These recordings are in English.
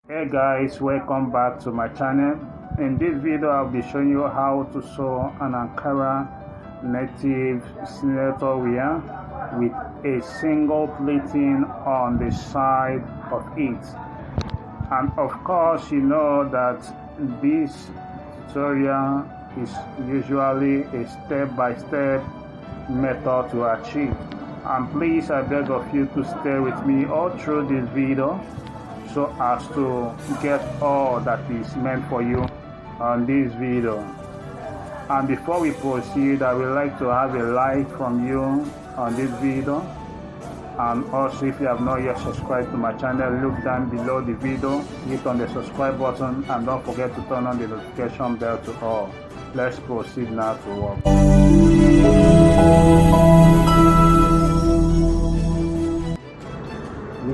Hey guys, welcome back to my channel. In this video I'll be showing you how to sew an Ankara native senator wear with a single pleating on the side of it. And of course you know that this tutorial is usually a step-by-step method to achieve, and please I beg of you to stay with me all through this video so as to get all that is meant for you on this video. And before we proceed, I would like to have a like from you on this video, and also if you have not yet subscribed to my channel, look down below the video, hit on the subscribe button, and don't forget to turn on the notification bell to all. Let's proceed now to work.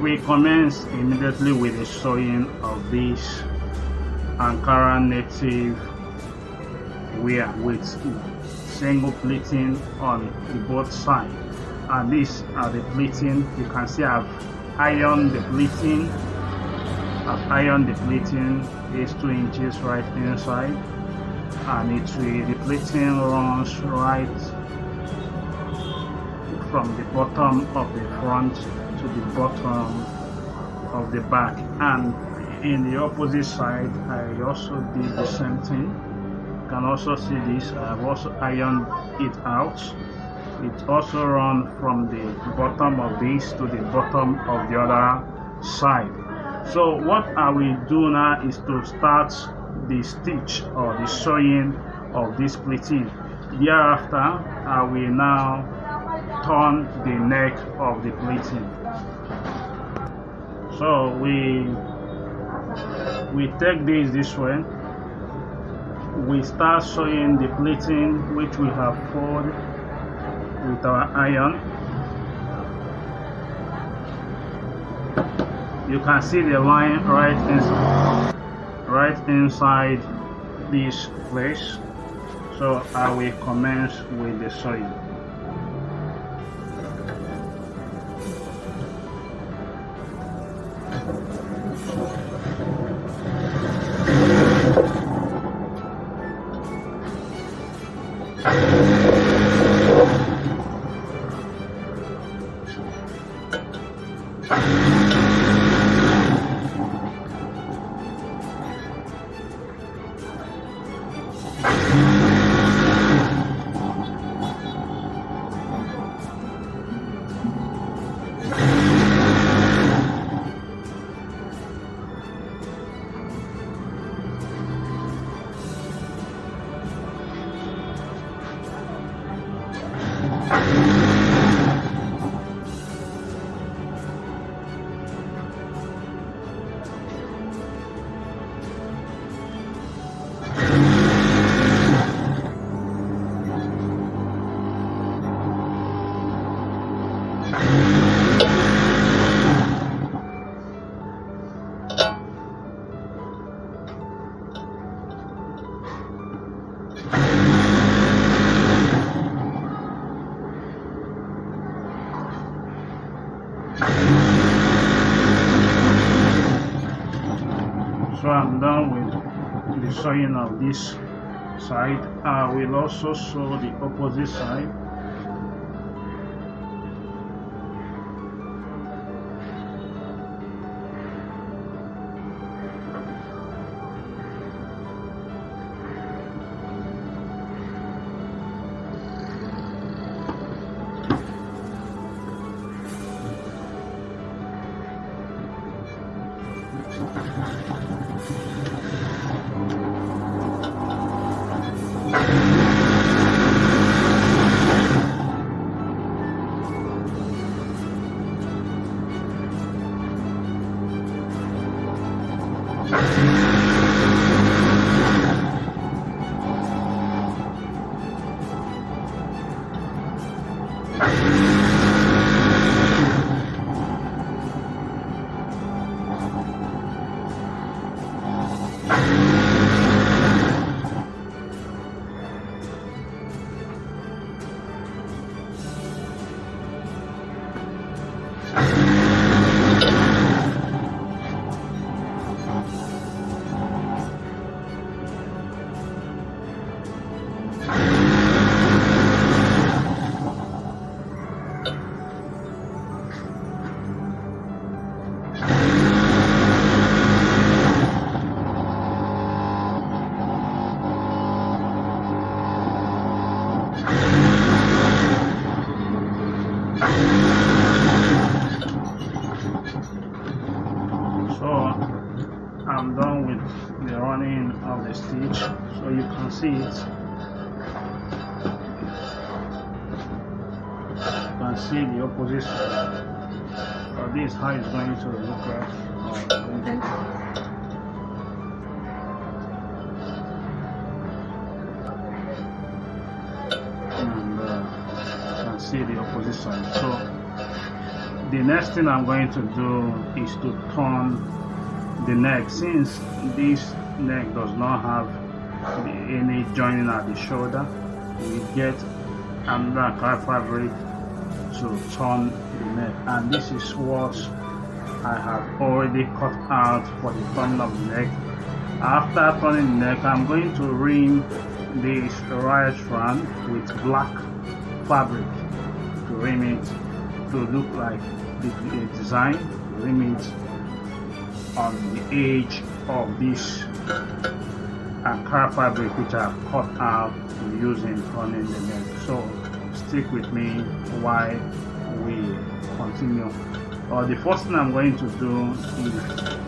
We commence immediately with the sewing of this Ankara native wear with single pleating on the both sides. And these are the pleating. You can see I've ironed the pleating. Is 2 inches right inside, and the pleating runs right from the bottom of the front to the bottom of the back. And in the opposite side I also did the same thing. You can also see this. I've also ironed it out. It also runs from the bottom of this to the bottom of the other side. So what I will do now is to start the stitch or the sewing of this pleating. Thereafter I will now turn the neck of the pleating. So we take this way. We start sewing the pleating which we have folded with our iron. You can see the line right inside this place. So I will commence with the sewing. So I'm done with the sewing of this side. I will also sew the opposite side. I'm done with the running of the stitch, so you can see it. You can see the opposite side. So this is how it's going to look like. And you can see the opposite side. So the next thing I'm going to do is to turn the neck. Since this neck does not have any joining at the shoulder, we get another Ankara fabric to turn the neck, and this is what I have already cut out for the turning of the neck. After turning the neck, I'm going to rim this right strand with black fabric to rim it to look like the design. Rim it on the edge of this Ankara fabric which I have cut out using turning the neck. So stick with me while we continue. The first thing I'm going to do is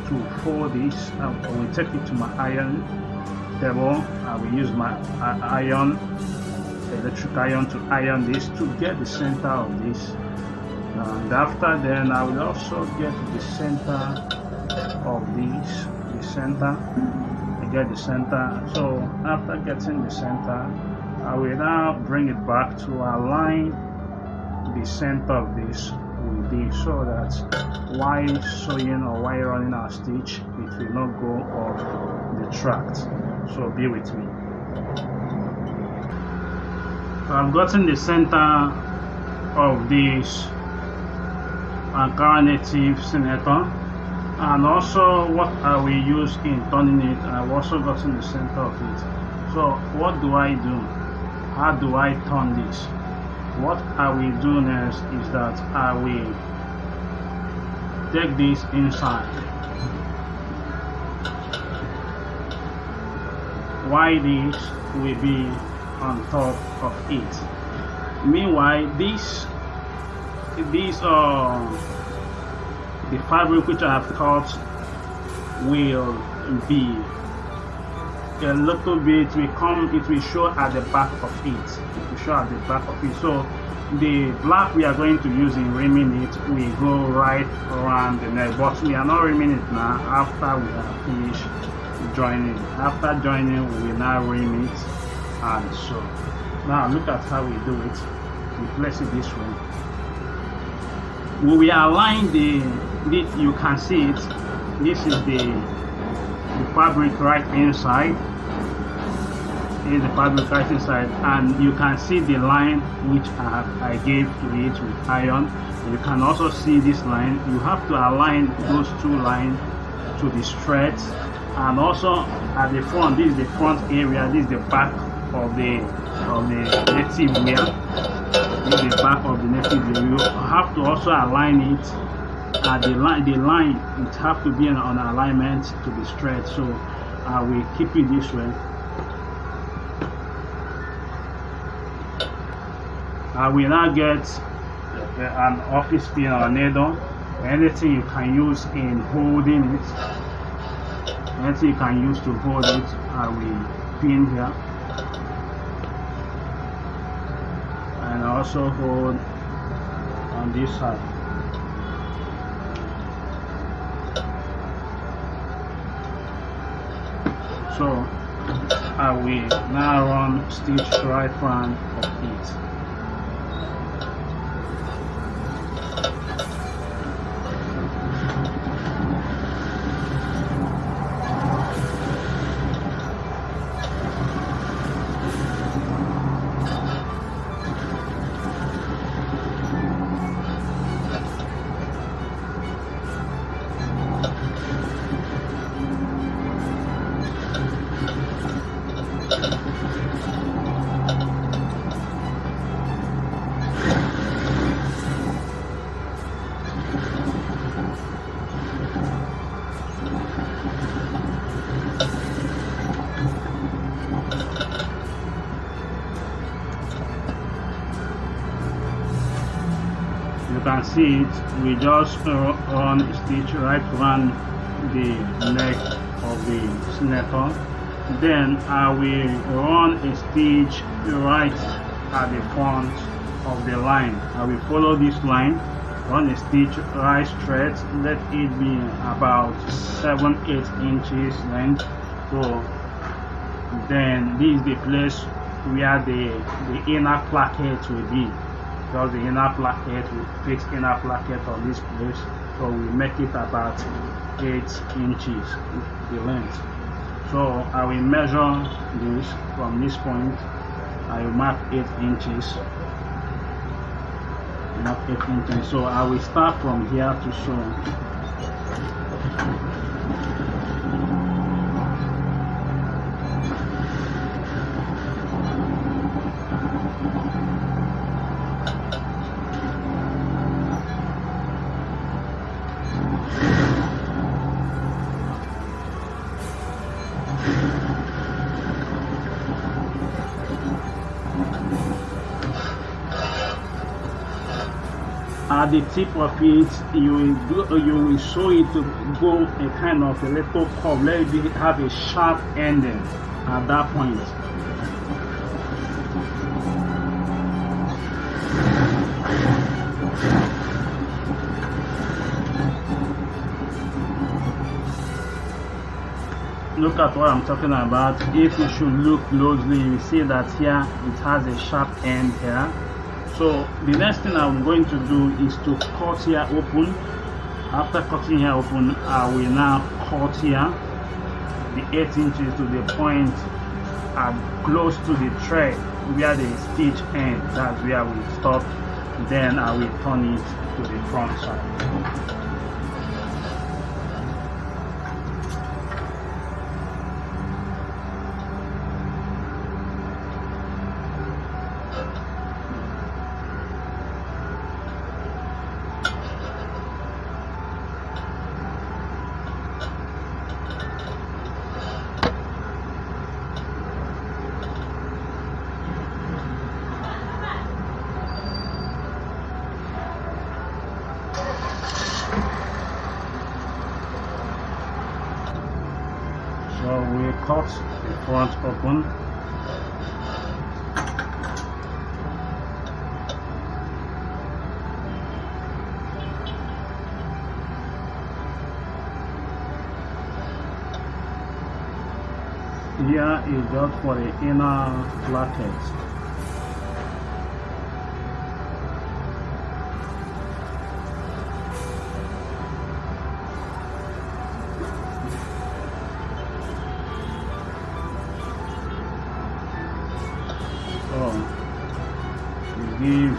to fold this. I will take it to my iron table. I will use my electric iron to iron this to get the center of this. And after then I will also get the center of this, I get the center. So after getting the center, I will now bring it back to align the center of this with this, so that while sewing or while running our stitch, it will not go off the track. So be with me. So I've gotten the center of this Ankara native senator, and also what I will use in turning it. I've also gotten the center of it. So what do I do? How do I turn this? What I will do next is that I will take this inside, while this will be on top of it. Meanwhile, the fabric which I have cut will be a little bit, it will show at the back of it. It will show at the back of it. So the black we are going to use in rimming it will go right around the neck, but we are not rimming it now. After we have finished joining, after joining, we will now rim it and sew. Now look at how we do it. We place it this way. We will align you can see it. This is the fabric right inside. Is the fabric right inside, and you can see the line which I gave to it with iron. You can also see this line. You have to align those two lines to the straight, and also at the front, this is the front area, this is the back of the native wear. This is the back of the native wear. You have to also align it at the line. The line, it have to be on alignment to be straight. So I will keep it this way. I will now get an office pin or a needle, anything you can use in holding it, anything you can use to hold it. I will pin here, and also hold on this side. So I will now run stitch right front of it. You can see it, we just run stitch right one the neck of the senator. Then I will run a stitch right at the front of the line. I will follow this line, run a stitch right straight, let it be about 7-8 inches length. So then this is the place where the inner placket will be, because the inner placket will fix inner placket on this place. So we make it about 8 inches the length. So I will measure this from this point. I will mark 8 inches. Mark 8 inches. So I will start from here to sew. At the tip of it, you will sew it to go a kind of a little curve. Let it have a sharp ending at that point. Look at what I'm talking about. If you should look closely, you see that here it has a sharp end here. So the next thing I'm going to do is to cut here open. After cutting here open, I will now cut here the 8 inches to the point and close to the thread where the stitch end. That's where we stop. Then I will turn it to the front side. So we cut the front open. Here is just for the inner placket. So we give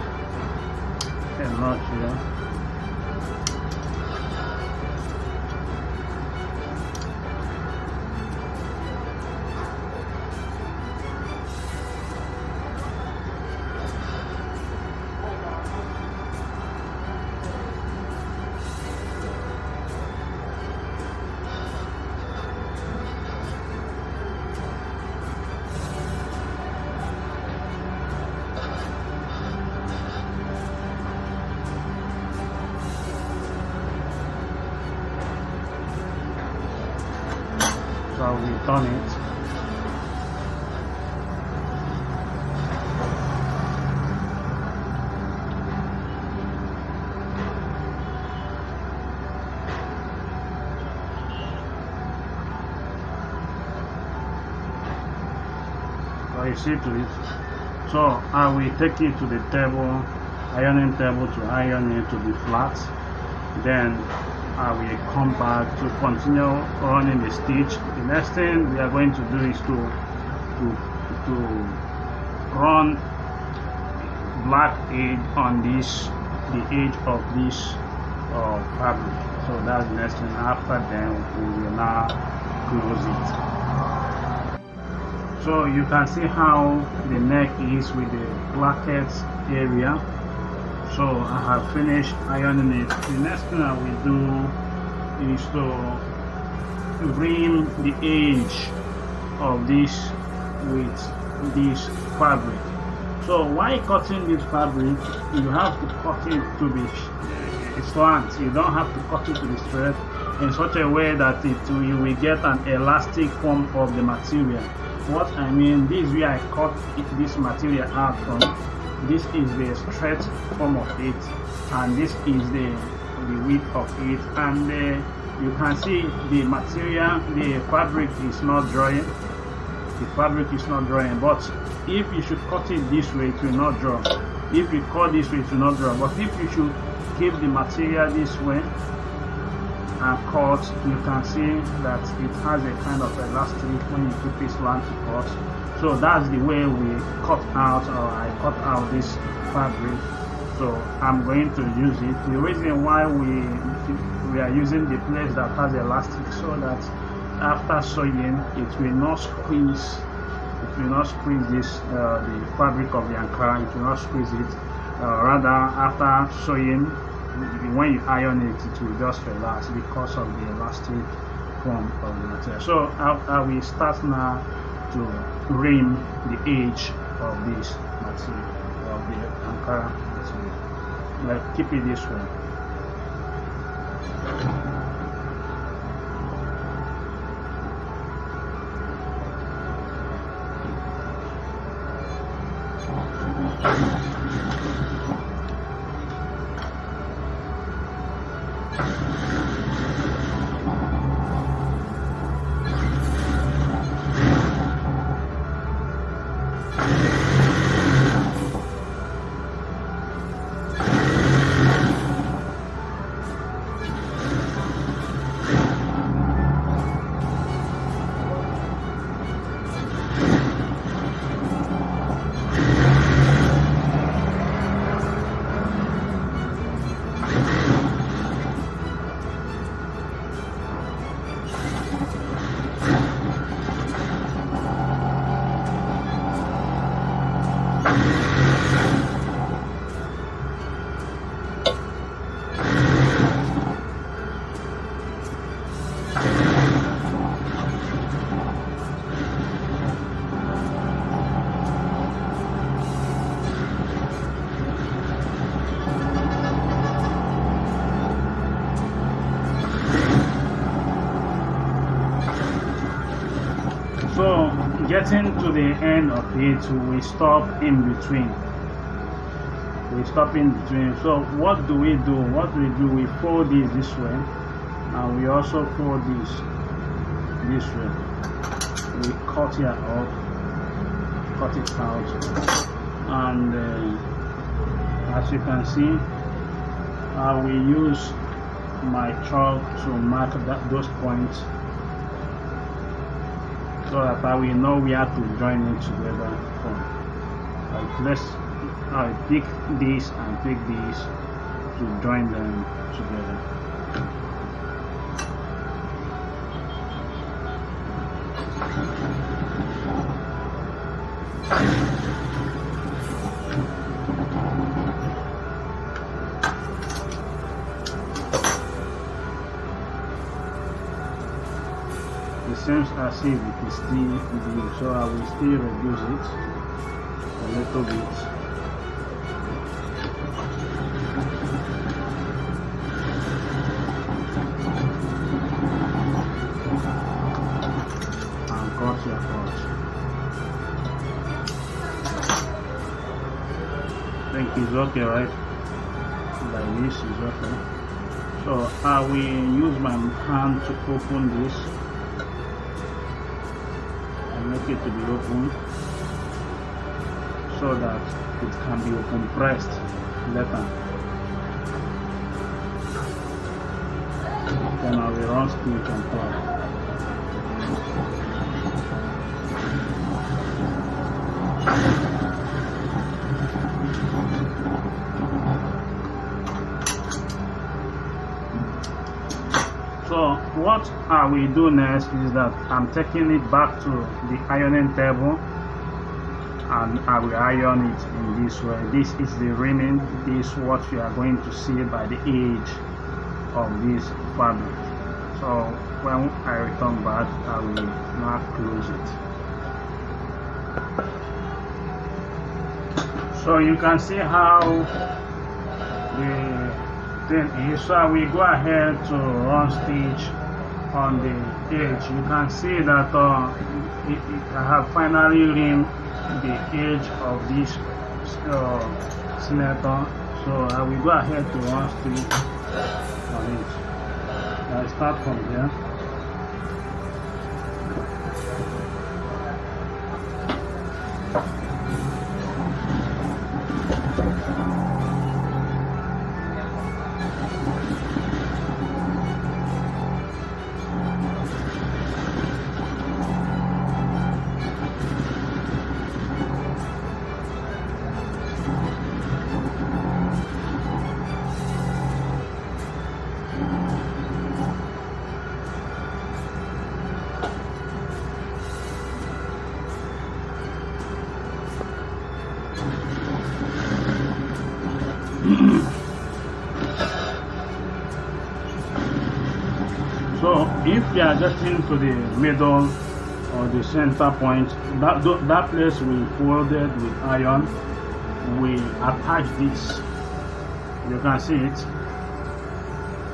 a notch here. So we turn it. So you see to it. So I will take it to the table, ironing table, to iron it to be flat. Then I will come back to continue running the stitch. The next thing we are going to do is to run black edge on this, the edge of this fabric. So that's the next thing. After then we will now close it. So you can see how the neck is with the placket area. So I have finished ironing it. The next thing I will do is to rim the edge of this with this fabric. So while cutting this fabric, you have to cut it to be slant. You don't have to cut it to be straight. in such a way that you will get an elastic form of the material. What I mean, this is where I cut this material out from. This is the straight form of it, and this is the width of it, and you can see the material, the fabric is not drawing. The fabric is not drawing, but if you should cut it this way, it will not draw. If you cut this way, it will not draw. But if you should keep the material this way and cut, you can see that it has a kind of elastic when you keep it slant to cut. So that's the way we cut out, or I cut out this fabric. So I'm going to use it. The reason why we are using the place that has elastic, so that after sewing it will not squeeze. It will not squeeze this the fabric of the Ankara. It will not squeeze it. Rather, after sewing, when you iron it, it will just relax because of the elastic form of the material. So I will start now to rim the edge of this material, of the Ankara material. Like, keep it this way. So getting to the end of it, we stop in between. So what do? We fold this way, and we also fold this way. We cut it out, and as you can see, I will use my chalk to mark those points, so that I will know where to join it together from. I pick this and pick this to join them together. It seems as if it is still big, so I will still reduce it a little bit. And cut your part. I think it's okay, right? Like this is okay. So I will use my hand to open this. Make it to be open so that it can be compressed later. Then I will run stitch on top. So what I will do next is that I'm taking it back to the ironing table, and I will iron it in this way. This is the rimming. This is what you are going to see by the edge of this fabric. So when I return back, I will now close it. So you can see how thing is. So I will go ahead to run stitch on the edge. You can see that I have finally rimmed the edge of this senator. So I will go ahead to run stitch on it. I start from here. So if we are getting to the middle or the center point, that place we folded with iron, we attach this. You can see it.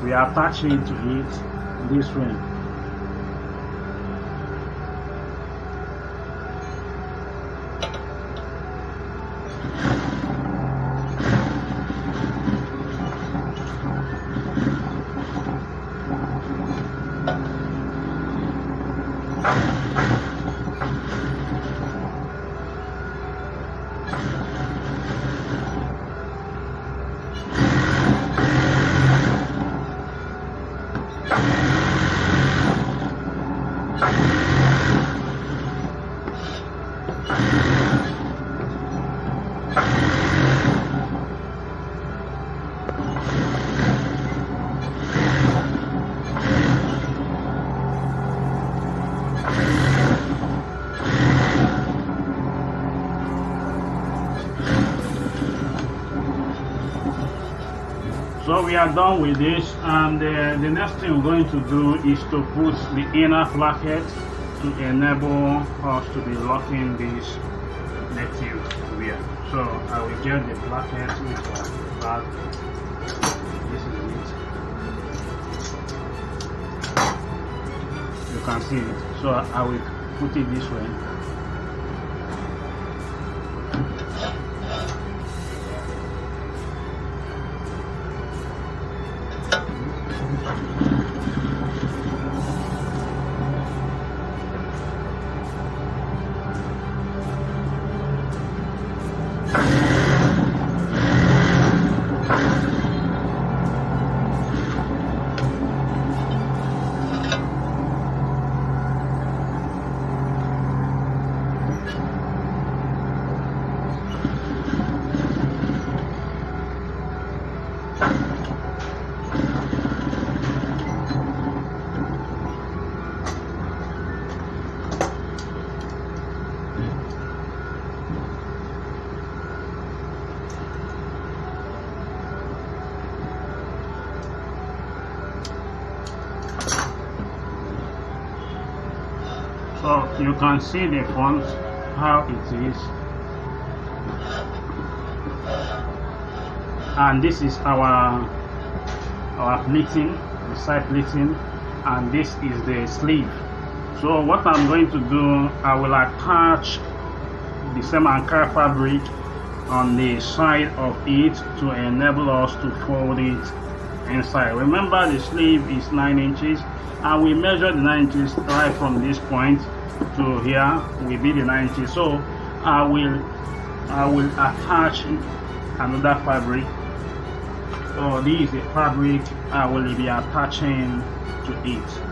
We attach it to it this way. So we are done with this, and the next thing we're going to do is to put the inner placket to enable us to be locking this native wear. So I will get the placket with the bag. This is it. You can see it. So I will put it this way. So you can see the front, how it is, and this is our pleating, the side pleating, and this is the sleeve. So what I'm going to do, I will attach the same Ankara fabric on the side of it to enable us to fold it inside. Remember, the sleeve is 9 inches, and we measure the 9 inches right from this point to here will be the 9 inches. So I will attach another fabric. So this is the fabric I will be attaching to it.